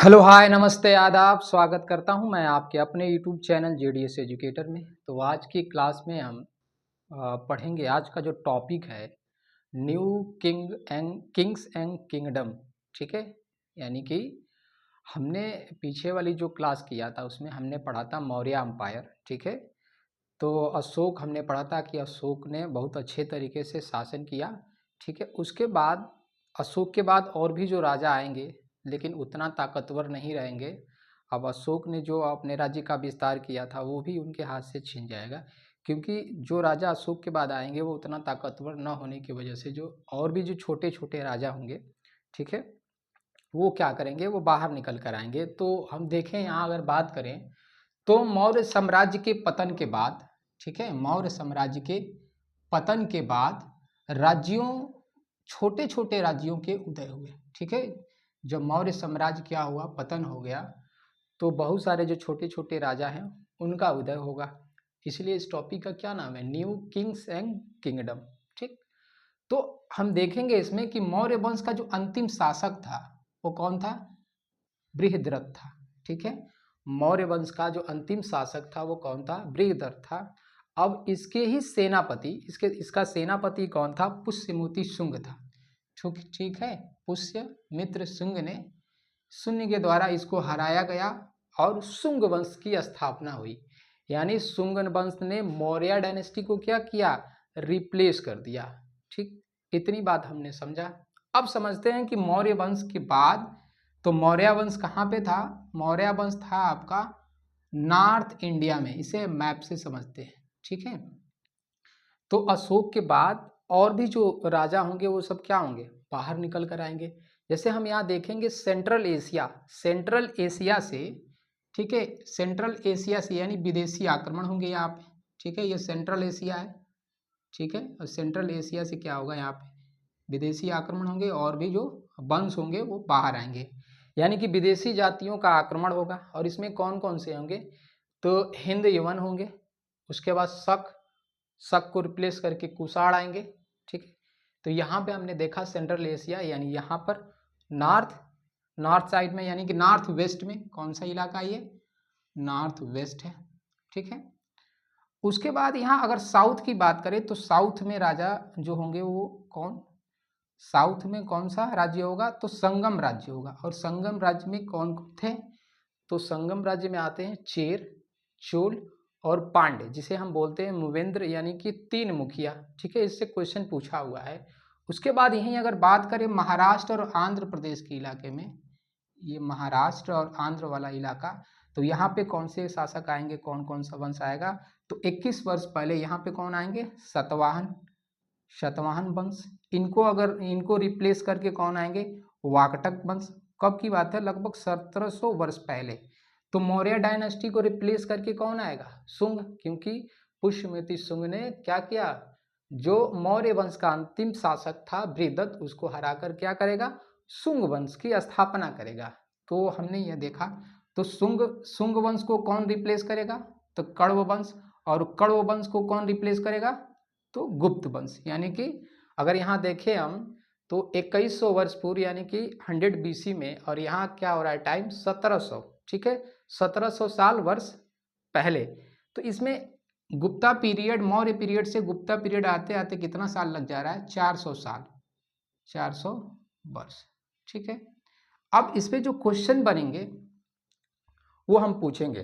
Hello hi नमस्ते आदाब। स्वागत करता हूं मैं आपके अपने यूट्यूब चैनल जेडीएस एजुकेटर में। तो आज की क्लास में हम पढ़ेंगे। आज का जो टॉपिक है न्यू किंग्स एंड किंगडम। ठीक है, यानी कि हमने पीछे वाली जो क्लास किया था उसमें हमने पढ़ा था मौर्य अम्पायर। ठीक है, तो अशोक हमने पढ़ा था कि अशोक ने बहुत अच्छे तरीके से शासन किया। ठीक है, उसके बाद अशोक के बाद और भी जो राजा आएंगे लेकिन उतना ताकतवर नहीं रहेंगे। अब अशोक ने जो अपने राज्य का विस्तार किया था वो भी उनके हाथ से छिन जाएगा, क्योंकि जो राजा अशोक के बाद आएंगे वो उतना ताकतवर न होने की वजह से जो और भी जो छोटे छोटे राजा होंगे, ठीक है, वो क्या करेंगे, वो बाहर निकल कर आएंगे। तो हम देखें यहाँ अगर बात करें तो मौर्य साम्राज्य के पतन के बाद, ठीक है, मौर्य साम्राज्य के पतन के बाद राज्यों, छोटे छोटे राज्यों के उदय हुए। ठीक है, जब मौर्य साम्राज्य क्या हुआ, पतन हो गया, तो बहुत सारे जो छोटे छोटे राजा हैं उनका उदय होगा। इसलिए इस टॉपिक का क्या नाम है, न्यू किंग्स एंड किंगडम। ठीक, तो हम देखेंगे इसमें कि मौर्य वंश का जो अंतिम शासक था वो कौन था, बृहद्रथ था। ठीक है, मौर्य वंश का जो अंतिम शासक था वो कौन था, बृहद्रथ था। अब इसके ही सेनापति, इसका सेनापति कौन था, पुष्यमित्र शुंग था। ठीक है, पुष्यमित्र शुंग ने, शून्य के द्वारा इसको हराया गया और शुंग वंश की स्थापना हुई। यानी शुंग वंश ने मौर्य डायनेस्टी को क्या किया, रिप्लेस कर दिया। ठीक, इतनी बात हमने समझा। अब समझते हैं कि मौर्य वंश के बाद, तो मौर्य वंश कहाँ पे था, मौर्य वंश था आपका नॉर्थ इंडिया में। इसे मैप से समझते हैं। ठीक है, तो अशोक के बाद और भी जो राजा होंगे वो सब क्या होंगे, बाहर निकल कर आएंगे। जैसे हम यहाँ देखेंगे सेंट्रल एशिया, सेंट्रल एशिया से, ठीक है, सेंट्रल एशिया से यानी विदेशी आक्रमण होंगे यहाँ पे। ठीक है, ये सेंट्रल एशिया है। ठीक है, और सेंट्रल एशिया से क्या होगा, यहाँ पे विदेशी आक्रमण होंगे और भी जो वंश होंगे वो बाहर आएंगे, यानी कि विदेशी जातियों का आक्रमण होगा। और इसमें कौन कौन से होंगे, तो हिंद यवन होंगे, उसके बाद शक को रिप्लेस करके कुषाण आएंगे। ठीक है, तो यहाँ पे हमने देखा सेंट्रल एशिया, यानी यहाँ पर नॉर्थ साइड में, यानी कि नॉर्थ वेस्ट में कौन सा इलाका, ये नॉर्थ वेस्ट है। ठीक है, उसके बाद यहाँ अगर साउथ की बात करें तो साउथ में राजा जो होंगे वो कौन, साउथ में कौन सा राज्य होगा, तो संगम राज्य होगा। और संगम राज्य में कौन थे, तो संगम राज्य में आते हैं चेर, चोल और पांड्य, जिसे हम बोलते हैं मूवेंद्र, यानी कि तीन मुखिया। ठीक है, इससे क्वेश्चन पूछा हुआ है। उसके बाद यहीं अगर बात करें महाराष्ट्र और आंध्र प्रदेश के इलाके में, ये महाराष्ट्र और आंध्र वाला इलाका, तो यहाँ पे कौन से शासक आएंगे, कौन कौन सा वंश आएगा, तो 21 वर्ष पहले यहाँ पे कौन आएंगे, शतवाहन वंश। इनको रिप्लेस करके कौन आएंगे, वाकटक वंश। कब की बात है, लगभग 1700 वर्ष पहले। तो मौर्य डायनेस्टी को रिप्लेस करके कौन आएगा, शुंग, क्योंकि पुष्यमित्र शुंग ने क्या किया, जो मौर्य वंश का अंतिम शासक था बृहद्रथ, उसको हराकर क्या करेगा, शुंग वंश की स्थापना करेगा। तो हमने यह देखा, तो शुंग वंश को कौन रिप्लेस करेगा, तो कण्व वंश। और कण्व वंश को कौन रिप्लेस करेगा, तो गुप्त वंश। यानी कि अगर यहाँ देखें हम तो 2100 वर्ष पूर्व, यानी कि 100 BC में, और यहाँ क्या हो रहा है टाइम 1700। ठीक है, 1700 साल वर्ष पहले। तो इसमें गुप्ता पीरियड, मौर्य पीरियड से गुप्ता पीरियड आते आते कितना साल लग जा रहा है, 400 साल, 400 वर्ष। ठीक है, अब इस पे जो क्वेश्चन बनेंगे वो हम पूछेंगे।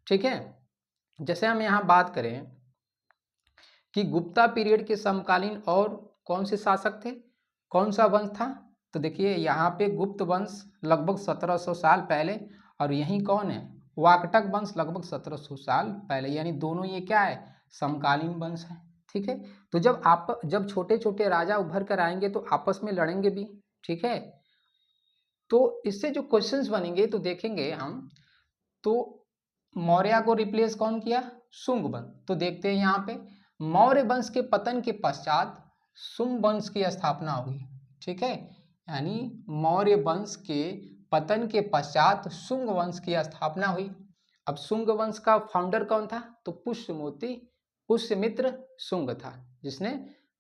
ठीक है, जैसे हम यहाँ बात करें कि गुप्ता पीरियड के समकालीन और कौन से शासक थे, कौन सा वंश था, तो देखिए यहाँ पे गुप्त वंश लगभग 1700 साल पहले, और यहीं कौन है, वाकटक वंश लगभग 1700 साल पहले, यानी दोनों ये क्या है, समकालीन वंश है। ठीक है, तो जब छोटे छोटे राजा उभर कर आएंगे तो आपस में लड़ेंगे भी। ठीक है, तो इससे जो क्वेश्चंस बनेंगे तो देखेंगे हम, तो मौर्य को रिप्लेस कौन किया, शुंग वंश। तो देखते हैं यहाँ पे मौर्य वंश के पतन के पश्चात शुंग वंश की स्थापना हुई। ठीक है, यानी मौर्य वंश के पतन के पश्चात शुंग वंश की स्थापना हुई। अब शुंग वंश का फाउंडर कौन था, तो पुष्यमित्र शुंग था, जिसने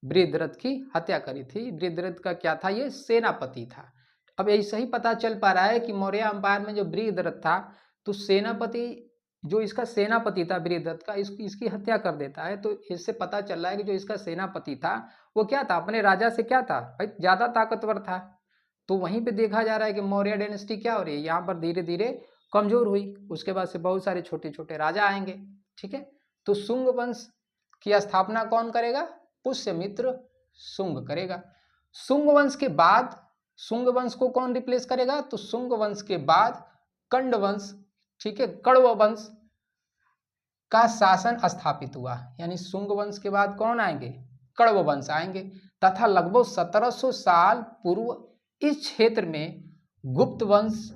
बृहद्रथ की हत्या करी थी। बृहद्रथ का क्या था, ये सेनापति था। अब ऐसा ही पता चल पा रहा है कि मौर्य अंपायर में जो बृहद्रथ था, तो सेनापति जो इसका सेनापति था बृहद्रथ का, इसकी हत्या कर देता है। तो इससे पता चल रहा है कि जो इसका सेनापति था वो क्या था, अपने राजा से क्या था भाई, ज्यादा ताकतवर था। तो वहीं पे देखा जा रहा है कि मौर्य डायनेस्टी क्या हो रही है, यहाँ पर धीरे धीरे कमजोर हुई। उसके बाद से बहुत सारे छोटे छोटे राजा आएंगे, ठीक है। तो शुंग वंश की स्थापना कौन करेगा, पुष्यमित्र शुंग करेगा। शुंग वंश के बाद, शुंग वंश को कौन रिप्लेस करेगा, तो शुंग वंश के बाद कंड वंश, ठीक है, कण्व वंश का शासन स्थापित हुआ। यानी शुंग वंश के बाद कौन आएंगे, कण्व वंश आएंगे। तथा लगभग 1700 साल पूर्व इस क्षेत्र में गुप्त वंश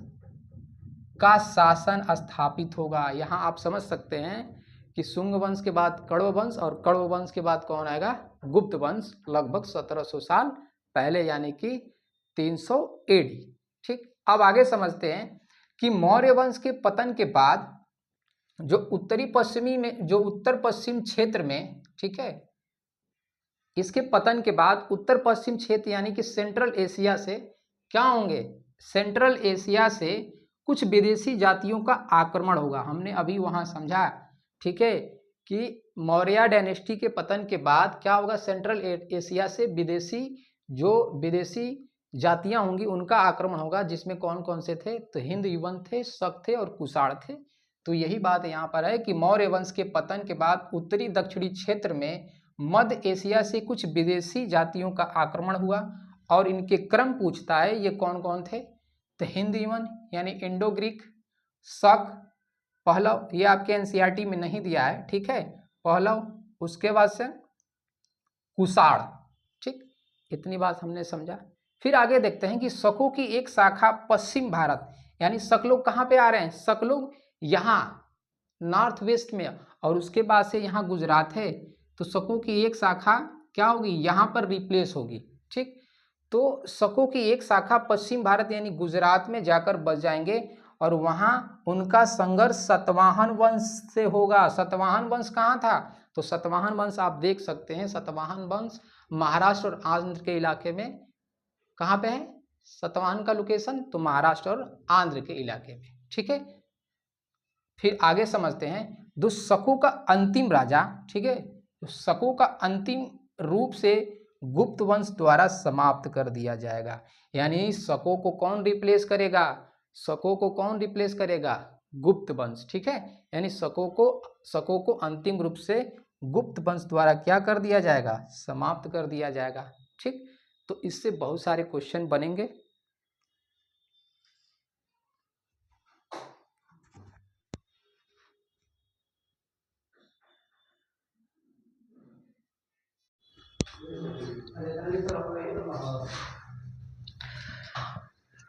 का शासन स्थापित होगा। यहाँ आप समझ सकते हैं कि शुंग वंश के बाद कण्व वंश और कण्व वंश के बाद कौन आएगा, गुप्त वंश, लगभग 1700 साल पहले, यानी कि 300 AD। ठीक, अब आगे समझते हैं कि मौर्य वंश के पतन के बाद जो उत्तरी पश्चिमी में, जो उत्तर पश्चिम क्षेत्र में, ठीक है, इसके पतन के बाद उत्तर पश्चिम क्षेत्र यानी कि सेंट्रल एशिया से क्या होंगे, सेंट्रल एशिया से कुछ विदेशी जातियों का आक्रमण होगा। हमने अभी वहां समझा, ठीक है, कि मौर्य डायनेस्टी के पतन के बाद क्या होगा, सेंट्रल एशिया से विदेशी जातियां होंगी, उनका आक्रमण होगा। जिसमें कौन कौन से थे, तो हिंद युवन थे, शक थे और कुषाण थे। तो यही बात यहाँ पर है कि मौर्य वंश के पतन के बाद उत्तरी दक्षिणी क्षेत्र में मध्य एशिया से कुछ विदेशी जातियों का आक्रमण हुआ। और इनके क्रम पूछता है, ये कौन कौन थे, तो हिंद युवन यानी इंडो ग्रीक, शक, पहलव, ये आपके एनसीईआरटी में नहीं दिया है, ठीक है, पहलव, उसके बाद से कुषाण। ठीक, इतनी बात हमने समझा। फिर आगे देखते हैं कि शकों की एक शाखा पश्चिम भारत, यानी शक लोग कहाँ पे आ रहे हैं, शक लोग यहाँ नॉर्थ वेस्ट में, और उसके बाद से यहाँ गुजरात है। तो शकों की एक शाखा क्या होगी, यहाँ पर रिप्लेस होगी। ठीक, तो शकों की एक शाखा पश्चिम भारत यानी गुजरात में जाकर बस जाएंगे और वहाँ उनका संघर्ष सतवाहन वंश से होगा। सतवाहन वंश कहाँ था, तो सतवाहन वंश आप देख सकते हैं, सतवाहन वंश महाराष्ट्र और आंध्र के इलाके में, कहाँ पे है सतवाहन का लोकेशन, तो महाराष्ट्र और आंध्र के इलाके में। ठीक है, फिर आगे समझते हैं शकों का अंतिम राजा, ठीक है, शकों का अंतिम रूप से गुप्त वंश द्वारा समाप्त कर दिया जाएगा। यानी शकों को कौन रिप्लेस करेगा, शकों को कौन रिप्लेस करेगा, गुप्त वंश। ठीक है, यानी शकों को अंतिम रूप से गुप्त वंश द्वारा क्या कर दिया जाएगा, समाप्त कर दिया जाएगा। ठीक, तो इससे बहुत सारे क्वेश्चन बनेंगे।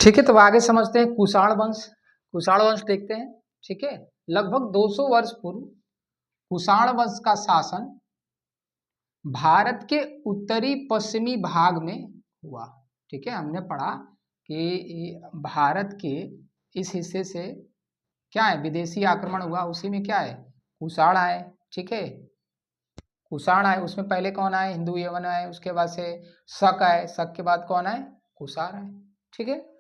ठीक है, तो आगे समझते हैं कुषाण वंश। कुषाण वंश देखते हैं। ठीक है, लगभग 200 वर्ष पूर्व कुषाण वंश का शासन भारत के उत्तरी पश्चिमी भाग में हुआ। ठीक है, हमने पढ़ा कि भारत के इस हिस्से से क्या है, विदेशी आक्रमण हुआ, उसी में क्या है, कुषाण आए। ठीक है, कुषाण आए, उसमें पहले कौन आए, हिंदू यवन आए, उसके बाद से शक आए, शक के बाद कौन आए, कुषाण आए। ठीक है,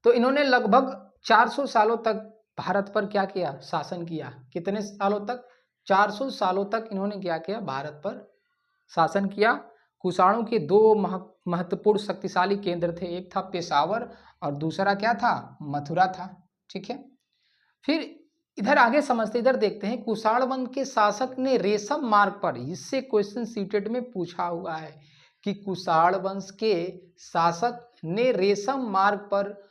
तो इन्होंने लगभग 400 सालों तक भारत पर क्या किया, शासन किया। कितने सालों तक, 400 सालों तक इन्होंने क्या किया, भारत पर शासन किया। कुषाणों के दो महत्वपूर्ण शक्तिशाली केंद्र थे, एक था पेशावर और दूसरा क्या था, मथुरा था। ठीक है, फिर इधर आगे समझते, इधर देखते हैं कुषाण वंश के शासक ने रेशम मार्ग पर, इससे क्वेश्चन सीटेट में पूछा हुआ है कि कुषाण वंश के शासक ने रेशम मार्ग पर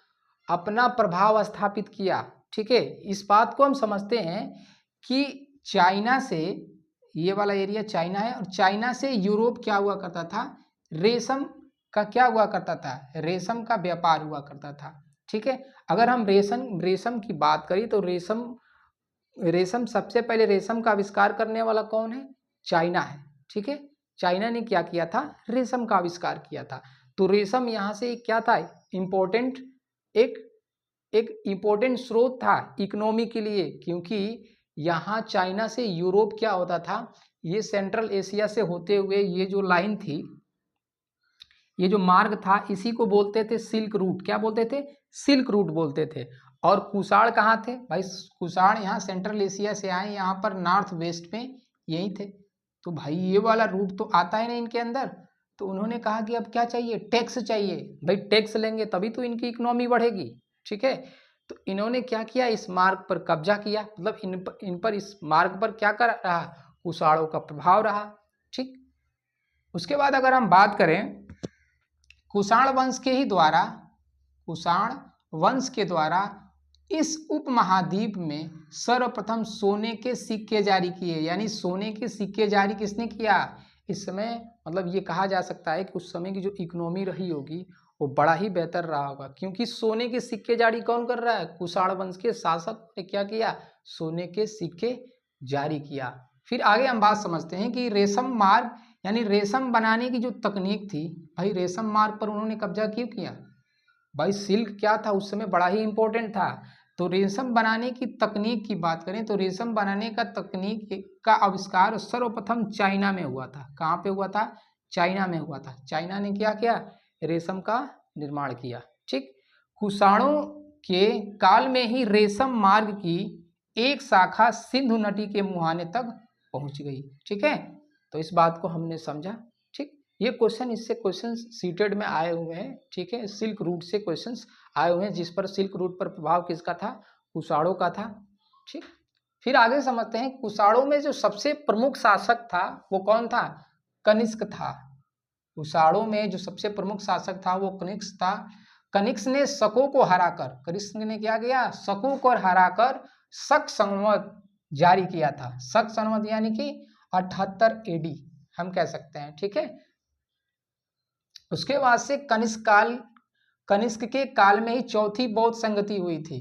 अपना प्रभाव स्थापित किया। ठीक है, इस बात को हम समझते हैं कि चाइना से, ये वाला एरिया चाइना है, और चाइना से यूरोप क्या हुआ करता था, रेशम का क्या हुआ करता था, रेशम का व्यापार हुआ करता था। ठीक है, अगर हम रेशम की बात करें तो रेशम सबसे पहले रेशम का आविष्कार करने वाला कौन है, चाइना है। ठीक है, चाइना ने क्या किया था, रेशम का आविष्कार किया था। तो रेशम यहाँ से क्या था, इम्पोर्टेंट, एक इम्पोर्टेंट स्रोत था इकोनॉमी के लिए, क्योंकि यहाँ चाइना से यूरोप क्या होता था, ये सेंट्रल एशिया से होते हुए ये जो लाइन थी, ये जो मार्ग था इसी को बोलते थे सिल्क रूट। क्या बोलते थे? सिल्क रूट बोलते थे। और कुषाण कहाँ थे भाई? कुषाण यहाँ सेंट्रल एशिया से आए, यहाँ पर नॉर्थ वेस्ट में यही थे। तो भाई ये वाला रूट तो आता है ना इनके अंदर। तो उन्होंने कहा कि अब क्या चाहिए? टैक्स चाहिए। भाई टैक्स लेंगे तभी तो इनकी इकोनॉमी बढ़ेगी। ठीक है, तो इन्होंने क्या किया? इस मार्ग पर कब्जा किया। मतलब इन पर इस मार्ग पर क्या कर रहा? कुषाणों का प्रभाव रहा। ठीक, उसके बाद अगर हम बात करें कुषाण वंश के द्वारा, कुषाण वंश के द्वारा इस उपमहाद्वीप में सर्वप्रथम सोने के सिक्के जारी किए। यानी सोने के सिक्के जारी किसने किया? इस समय मतलब ये कहा जा सकता है कि उस समय की जो इकोनॉमी रही होगी वो बड़ा ही बेहतर रहा होगा, क्योंकि सोने के सिक्के जारी कौन कर रहा है? कुषाण वंश के शासक ने क्या किया? सोने के सिक्के जारी किया। फिर आगे हम बात समझते हैं कि रेशम मार्ग यानी रेशम बनाने की जो तकनीक थी, भाई रेशम मार्ग पर उन्होंने कब्जा क्यों किया? भाई सिल्क क्या था उस समय? बड़ा ही इंपॉर्टेंट था। तो रेशम बनाने की तकनीक की बात करें तो रेशम बनाने का तकनीक का आविष्कार सर्वप्रथम चाइना में हुआ था। कहाँ पे हुआ था? चाइना में हुआ था। चाइना ने क्या किया? रेशम का निर्माण किया। ठीक, कुषाणों के काल में ही रेशम मार्ग की एक शाखा सिंधु नदी के मुहाने तक पहुंच गई। ठीक है, तो इस बात को हमने समझा। ठीक, ये क्वेश्चन इससे क्वेश्चन सीटेड में आए हुए हैं। ठीक है, सिल्क रूट से क्वेश्चंस आए हुए हैं, जिस पर सिल्क रूट पर प्रभाव किसका था? कुषाणों का था। ठीक, फिर आगे समझते हैं कुषाणों में जो सबसे प्रमुख शासक था वो कौन था? कनिष्क था। कुषाणों में जो सबसे प्रमुख शासक था वो कनिष्क था। कनिष्क ने शकों को हराकर, कनिष्क ने क्या किया? शकों को हराकर शक संवत जारी किया था। शक संवत यानी कि 78 एडी हम कह सकते हैं। ठीक है, उसके बाद से कनिष्क के काल में ही चौथी बौद्ध संगति हुई थी,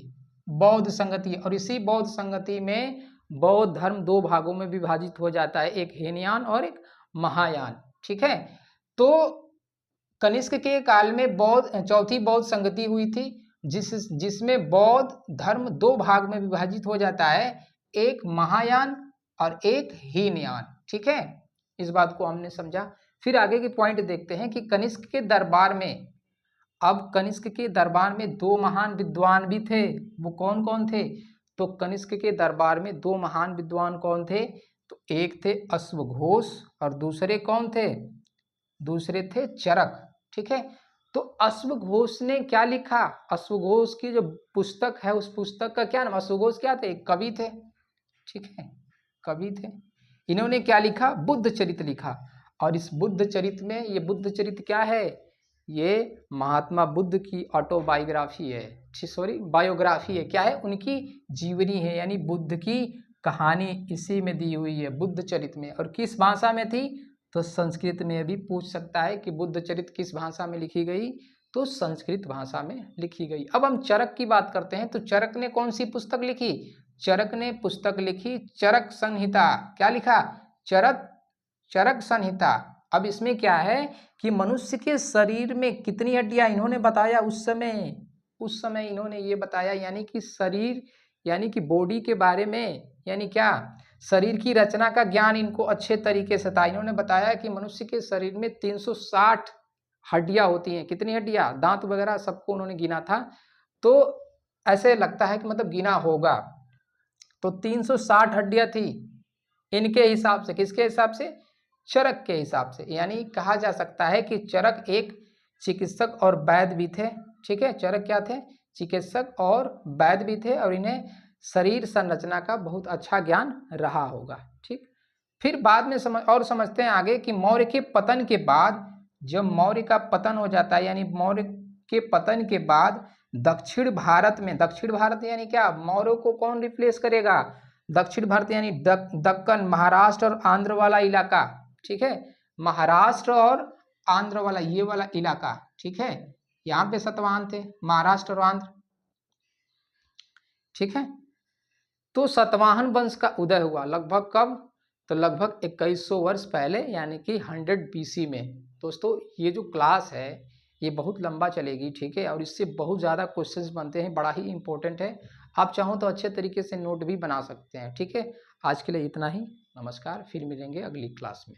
बौद्ध संगति। और इसी बौद्ध संगति में बौद्ध धर्म दो भागों में विभाजित हो जाता है, एक हीनयान और एक महायान। ठीक है, तो कनिष्क के काल में चौथी बौद्ध संगति हुई थी, जिसमें बौद्ध धर्म दो भाग में विभाजित हो जाता है, एक महायान और एक हीनयान। ठीक है, इस बात को हमने समझा। फिर आगे के पॉइंट देखते हैं कि कनिष्क के दरबार में, अब कनिष्क के दरबार में दो महान विद्वान भी थे। वो कौन कौन थे? तो कनिष्क के दरबार में दो महान विद्वान कौन थे? तो एक थे अश्वघोष और दूसरे कौन थे? दूसरे थे चरक। ठीक है, तो अश्वघोष ने क्या लिखा? अश्वघोष की जो पुस्तक है उस पुस्तक का क्या नाम? अश्वघोष क्या थे? कवि थे। ठीक है, कवि थे। इन्होंने क्या लिखा? बुद्ध चरित लिखा। और इस बुद्ध चरित में, ये बुद्ध चरित क्या है? ये महात्मा बुद्ध की ऑटोबायोग्राफी है, सॉरी बायोग्राफी है। क्या है? उनकी जीवनी है, यानी बुद्ध की कहानी इसी में दी हुई है, बुद्ध चरित में। और किस भाषा में थी? तो संस्कृत में भी पूछ सकता है कि बुद्ध चरित किस भाषा में लिखी गई? तो संस्कृत भाषा में लिखी गई। अब हम चरक की बात करते हैं, तो चरक ने कौन सी पुस्तक लिखी? चरक ने पुस्तक लिखी चरक संहिता। क्या लिखा? चरक संहिता। अब इसमें क्या है कि मनुष्य के शरीर में कितनी हड्डियां इन्होंने बताया उस समय इन्होंने ये बताया, यानी कि शरीर यानी कि बॉडी के बारे में, यानी क्या? शरीर की रचना का ज्ञान इनको अच्छे तरीके से था। इन्होंने बताया कि मनुष्य के शरीर में 360 हड्डियां होती हैं। कितनी हड्डियां? दांत वगैरह सबको उन्होंने गिना था। तो ऐसे लगता है कि मतलब गिना होगा, तो 360 हड्डियां थी इनके हिसाब से। किसके हिसाब से? चरक के हिसाब से। यानी कहा जा सकता है कि चरक एक चिकित्सक और वैद्य भी थे। ठीक है, चरक क्या थे? चिकित्सक और वैद्य भी थे, और इन्हें शरीर संरचना का बहुत अच्छा ज्ञान रहा होगा। ठीक, फिर बाद में समझते हैं आगे कि मौर्य के पतन के बाद, जब मौर्य का पतन हो जाता है, यानी मौर्य के पतन के बाद दक्षिण भारत यानी क्या? मौर्यों को कौन रिप्लेस करेगा? दक्षिण भारत यानी दक्कन, महाराष्ट्र और आंध्र वाला इलाका। ठीक है, महाराष्ट्र और आंध्र वाला ये वाला इलाका। ठीक है, यहाँ पे सतवाहन थे, महाराष्ट्र और आंध्र। ठीक है, तो सतवाहन वंश का उदय हुआ लगभग कब? तो लगभग 2100 वर्ष पहले, यानी कि 100 BC में। दोस्तों ये जो क्लास है ये बहुत लंबा चलेगी। ठीक है, और इससे बहुत ज़्यादा क्वेश्चंस बनते हैं, बड़ा ही इंपॉर्टेंट है। आप चाहो तो अच्छे तरीके से नोट भी बना सकते हैं। ठीक है, आज के लिए इतना ही। नमस्कार, फिर मिलेंगे अगली क्लास में।